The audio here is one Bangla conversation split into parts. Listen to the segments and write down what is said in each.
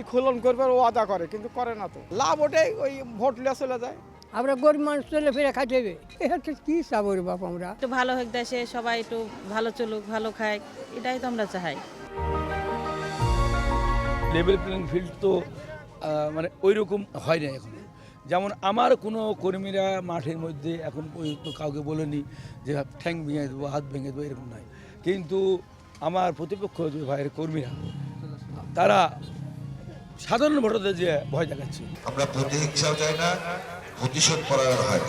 ক্ষতিপূরণ করবে ও আদা করে, কিন্তু করে না তো। লাভ ওটাই, ওই ভোট লিয়ে চলে যায়। আমরা গরিব মানুষ চলে ফিরে খাইতে হবে, এটা কি চাবো রে বাপ আমরা। একটু ভালো হোক দেশে, সবাই একটু ভালো চলুক, ভালো খায়, এটাই তো আমরা চাই। লেভেল প্লেইং ফিল্ড তো মানে ওই রকম হয় না এখন। যেমন আমার কোনো কর্মীরা মাঠের মধ্যে এখন পর্যন্ত কাউকে বলেনি যে ঠ্যাং ভেঙে দেবো, হাত ভেঙে দেবো, এরকম নয়। কিন্তু আমার প্রতিপক্ষ যে ভাইয়ের কর্মীরা, তারা সাধারণ ভোটারদের যে ভয় দেখাচ্ছে। আমরা প্রতিহিংসাও চাই না, প্রতিশোধ পরায়ণ হয়।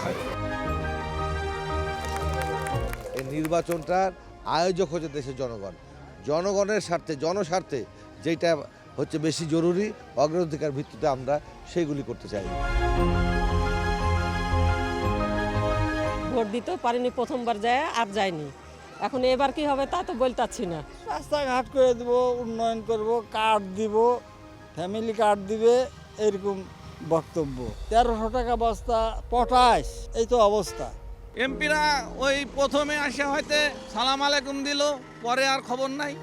এই নির্বাচনটার আয়োজক হচ্ছে দেশের জনগণ। জনগণের স্বার্থে, জনস্বার্থে যেটা হচ্ছে বেশি জরুরি, অগ্রাধিকার ভিত্তিতে আমরা সেইগুলি করতে চাই। ভোট দিতেও পারিনি প্রথমবার, যায় আর যায়নি। এখন এবার কি হবে তা তো বলতে পারছি না। রাস্তাঘাট করে দেবো, উন্নয়ন করব, কার্ড দিব, ফ্যামিলি কার্ড দিবে, এরকম বক্তব্য। 1300 টাকা বস্তা পটাশ, এই তো অবস্থা। এমপিরা ওই প্রথমে আসে হয়তো সালাম আলাইকুম দিল, পরে আর খবর নাই।